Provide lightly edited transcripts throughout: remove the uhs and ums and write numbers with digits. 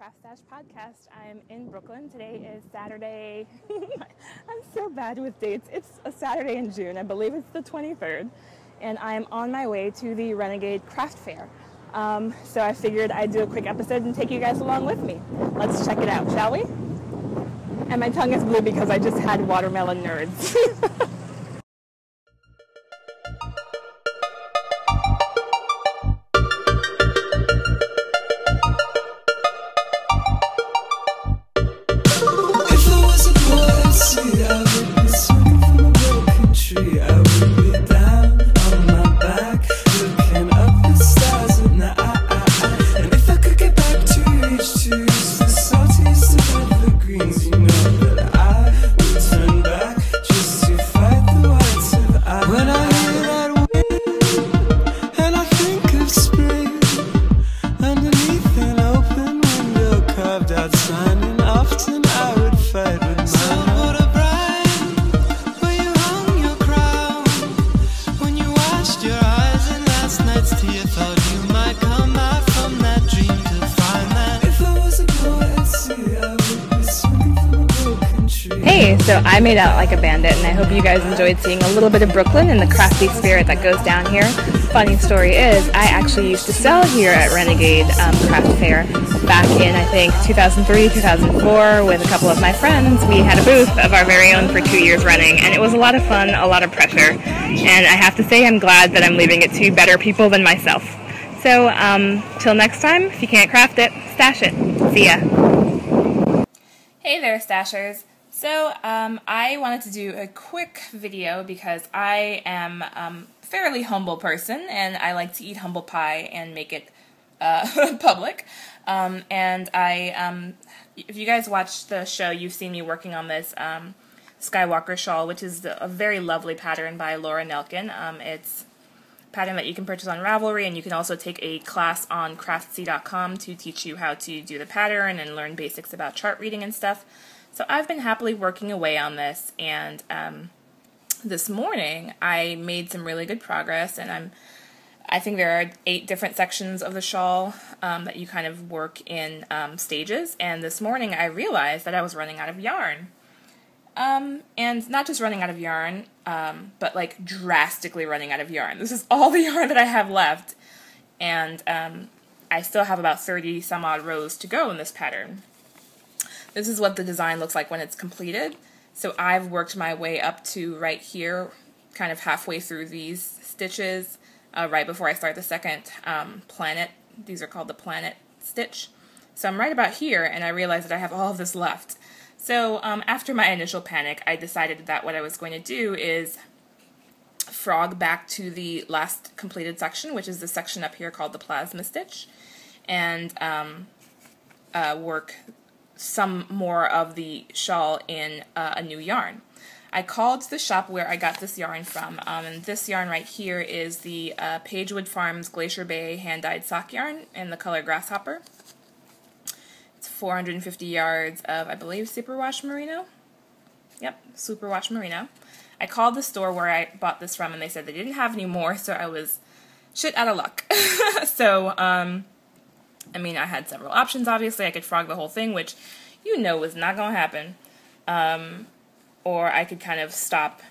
Craft Stash podcast. I'm in Brooklyn. Today is Saturday. I'm so bad with dates. It's a Saturday in June. I believe it's the 23rd. And I'm on my way to the Renegade Craft Fair. So I figured I'd do a quick episode and take you guys along with me. Let's check it out, shall we? And my tongue is blue because I just had watermelon nerds. Hey, so I made out like a bandit, and I hope you guys enjoyed seeing a little bit of Brooklyn and the crafty spirit that goes down here. Funny story is, I actually used to sell here at Renegade Craft Fair back in, I think, 2003, 2004 with a couple of my friends. We had a booth of our very own for 2 years running, and it was a lot of fun, a lot of pressure, and I have to say I'm glad that I'm leaving it to better people than myself. So, till next time, if you can't craft it, stash it. See ya. Hey there, stashers. So, I wanted to do a quick video because I am a fairly humble person, and I like to eat humble pie and make it public. And if you guys watched the show, you've seen me working on this Skywalker shawl, which is a very lovely pattern by Laura Nelkin. It's a pattern that you can purchase on Ravelry, and you can also take a class on craftsy.com to teach you how to do the pattern and learn basics about chart reading and stuff. So I've been happily working away on this, and this morning I made some really good progress, and I think there are 8 different sections of the shawl that you kind of work in stages, and this morning I realized that I was running out of yarn. And not just running out of yarn, but like drastically running out of yarn. This is all the yarn that I have left, and I still have about 30 some odd rows to go in this pattern. This is what the design looks like when it's completed. So I've worked my way up to right here, kind of halfway through these stitches, right before I start the second planet. These are called the planet stitch. So I'm right about here, and I realize that I have all of this left. So after my initial panic, I decided that what I was going to do is frog back to the last completed section, which is the section up here called the plasma stitch, and work some more of the shawl in a new yarn. I called the shop where I got this yarn from, and this yarn right here is the Pagewood Farms Glacier Bay hand-dyed sock yarn in the color Grasshopper. It's 450 yards of, I believe, superwash merino. Yep, superwash merino. I called the store where I bought this from, and they said they didn't have any more, so I was shit out of luck. So, I mean, I had several options, obviously. I could frog the whole thing, which you know was not going to happen. Or I could kind of stop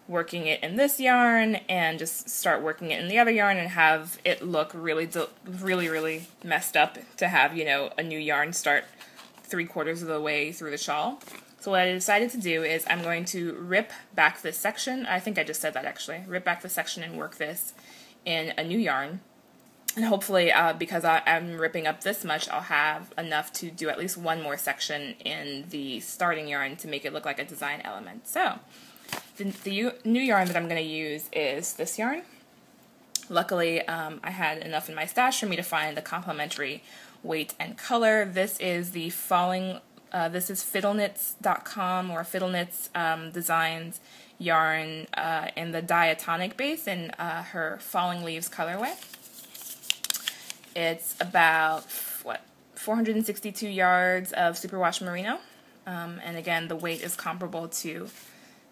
working it in this yarn and just start working it in the other yarn and have it look really, really messed up to have, you know, a new yarn start 3/4 of the way through the shawl. So what I decided to do is I'm going to rip back this section. I think I just said that, actually. Rip back the section and work this in a new yarn. And hopefully, because I'm ripping up this much, I'll have enough to do at least one more section in the starting yarn to make it look like a design element. So, the new yarn that I'm going to use is this yarn. Luckily, I had enough in my stash for me to find the complementary weight and color. This is the this is fiddleknits.com or Fiddleknits Designs yarn in the diatonic base in her Falling Leaves colorway. It's about, 462 yards of superwash merino, and again, the weight is comparable to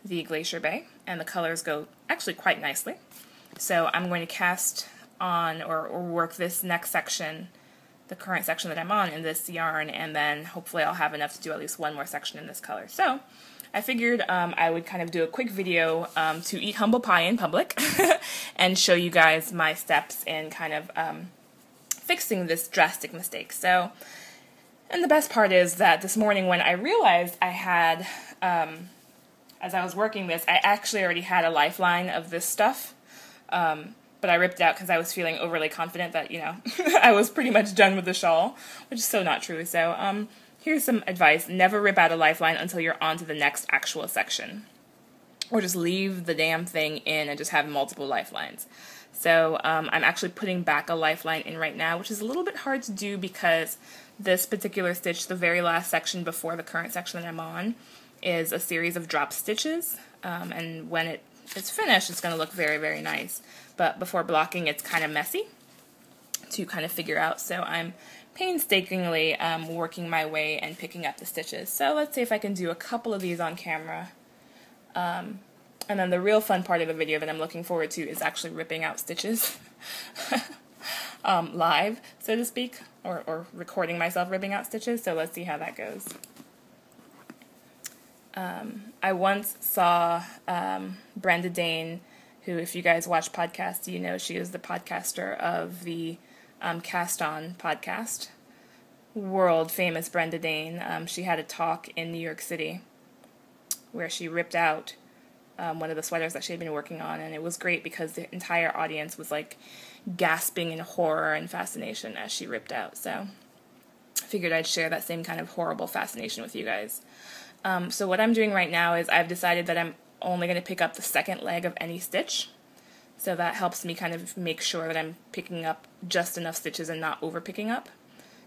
the Glacier Bay, and the colors go actually quite nicely. So I'm going to cast on or work this next section the current section that I'm on in this yarn, and then hopefully I'll have enough to do at least one more section in this color. So I figured I would kind of do a quick video to eat humble pie in public and show you guys my steps in kind of fixing this drastic mistake. So, and the best part is that this morning when I realized I had, as I was working this, I actually already had a lifeline of this stuff, but I ripped it out because I was feeling overly confident that, you know, I was pretty much done with the shawl, which is so not true. So here's some advice. Never rip out a lifeline until you're on to the next actual section. Or just leave the damn thing in and just have multiple lifelines. So I'm actually putting back a lifeline in right now, which is a little bit hard to do because this particular stitch, the very last section before the current section that I'm on, is a series of drop stitches. And when it's finished, it's going to look very, very nice. But before blocking, it's kind of messy to kind of figure out. So I'm painstakingly working my way and picking up the stitches. So let's see if I can do a couple of these on camera. And then the real fun part of the video that I'm looking forward to is actually ripping out stitches live, so to speak, or recording myself ripping out stitches. So let's see how that goes. I once saw Brenda Dane, who, if you guys watch podcasts, you know she is the podcaster of the Cast On podcast. World famous Brenda Dane. She had a talk in New York City where she ripped out one of the sweaters that she had been working on, and it was great because the entire audience was like gasping in horror and fascination as she ripped out. So I figured I'd share that same kind of horrible fascination with you guys. So what I'm doing right now is I've decided that I'm only going to pick up the second leg of any stitch. So that helps me kind of make sure that I'm picking up just enough stitches and not over picking up.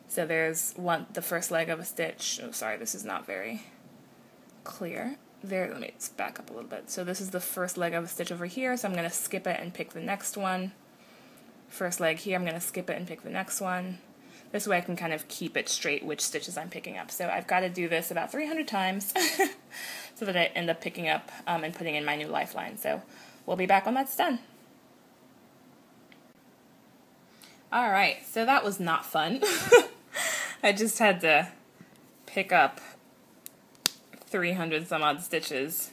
So there's the first leg of a stitch. Oh, sorry, this is not very clear. There, let me just back up a little bit. So this is the first leg of a stitch over here, so I'm going to skip it and pick the next one. First leg here, I'm going to skip it and pick the next one. This way I can kind of keep it straight which stitches I'm picking up. So I've got to do this about 300 times so that I end up picking up and putting in my new lifeline. So we'll be back when that's done. Alright, so that was not fun. I just had to pick up 300 some odd stitches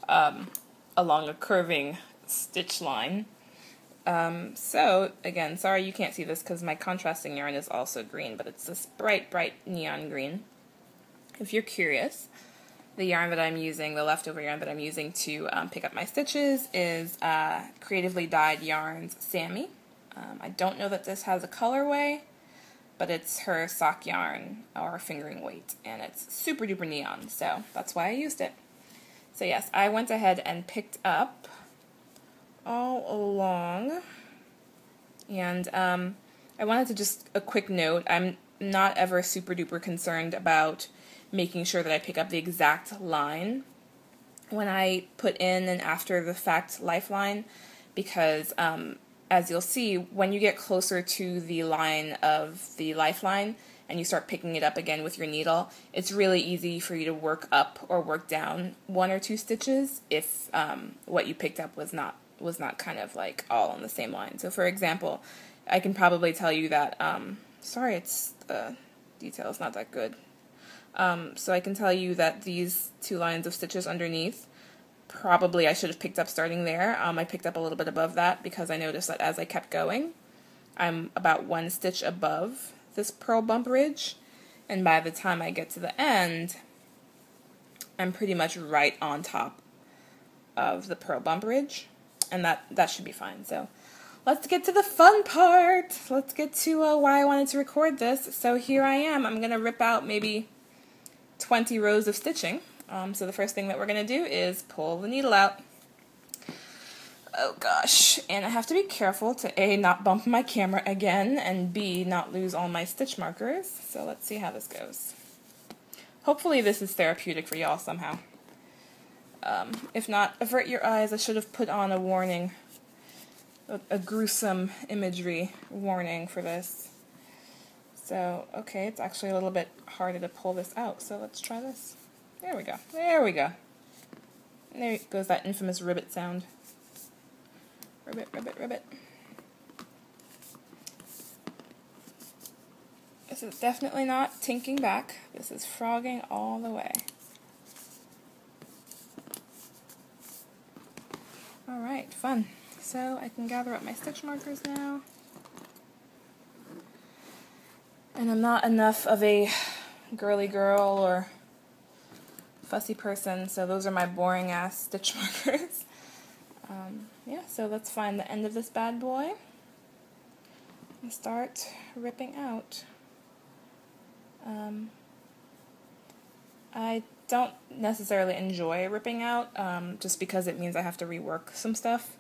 along a curving stitch line. So, again, sorry you can't see this because my contrasting yarn is also green, but it's this bright, bright neon green. If you're curious, the yarn that I'm using, the leftover yarn that I'm using to pick up my stitches is Creatively Dyed Yarns Sammy. I don't know that this has a colorway, but it's her sock yarn or fingering weight, and it's super duper neon, so that's why I used it. So yes, I went ahead and picked up all along, and I wanted to just a quick note, I'm not ever super duper concerned about making sure that I pick up the exact line when I put in an after the fact lifeline, because as you'll see, when you get closer to the line of the lifeline and you start picking it up again with your needle, it's really easy for you to work up or work down 1 or 2 stitches if what you picked up was not kind of like all on the same line. So for example, I can probably tell you that, sorry, it's the detail is not that good. So I can tell you that these 2 lines of stitches underneath, probably I should have picked up starting there. I picked up a little bit above that because I noticed that as I kept going, I'm about 1 stitch above this purl bump ridge, and by the time I get to the end, I'm pretty much right on top of the purl bump ridge, and that should be fine. So let's get to the fun part. Let's get to why I wanted to record this. So here I am. I'm going to rip out maybe 20 rows of stitching. So the first thing that we're going to do is pull the needle out. Oh gosh, and I have to be careful to A, not bump my camera again, and B, not lose all my stitch markers. So let's see how this goes. Hopefully this is therapeutic for y'all somehow. If not, avert your eyes. I should have put on a warning, a gruesome imagery warning for this. So, okay, it's actually a little bit harder to pull this out, so let's try this. There we go. There we go. And there goes that infamous ribbit sound. Ribbit, ribbit, ribbit. this is definitely not tinking back. This is frogging all the way. Alright, fun. So I can gather up my stitch markers now. And I'm not enough of a girly girl or fussy person, so those are my boring ass stitch markers. Yeah, so let's find the end of this bad boy and start ripping out. I don't necessarily enjoy ripping out, just because it means I have to rework some stuff,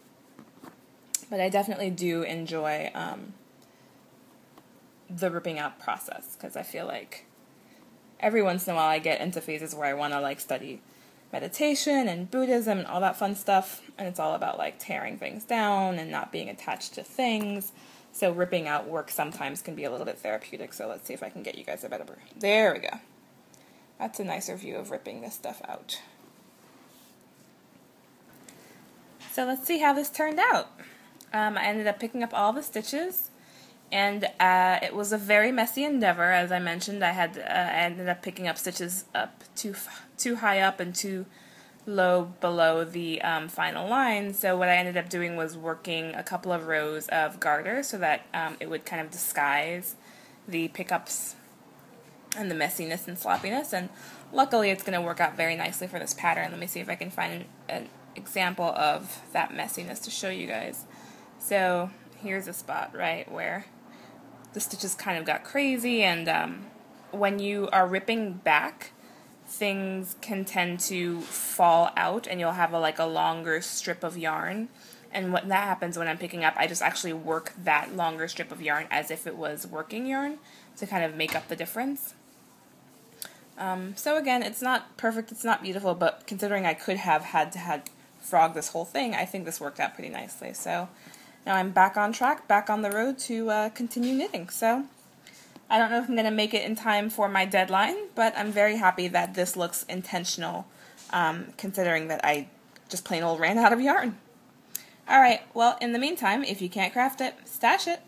but I definitely do enjoy the ripping out process, because I feel like every once in a while I get into phases where I want to like study meditation and Buddhism and all that fun stuff, and it's all about like tearing things down and not being attached to things. So ripping out work sometimes can be a little bit therapeutic. So let's see if I can get you guys a better. There we go. That's a nicer view of ripping this stuff out. So let's see how this turned out. I ended up picking up all the stitches, and it was a very messy endeavor. As I mentioned, I ended up picking up stitches up too high up and too low below the final line. So what I ended up doing was working a couple of rows of garter so that it would kind of disguise the pickups and the messiness and sloppiness, and luckily it's going to work out very nicely for this pattern. Let me see if I can find an example of that messiness to show you guys. So here's a spot right where the stitches kind of got crazy, and when you are ripping back, things can tend to fall out and you'll have a longer strip of yarn, and what that happens when I'm picking up, I just actually work that longer strip of yarn as if it was working yarn to kind of make up the difference. So again, it's not perfect, it's not beautiful, but considering I could have had to frog this whole thing, I think this worked out pretty nicely. So now I'm back on track, back on the road to continue knitting. So I don't know if I'm going to make it in time for my deadline, but I'm very happy that this looks intentional, considering that I just plain old ran out of yarn. Alright, well, in the meantime, if you can't craft it, stash it.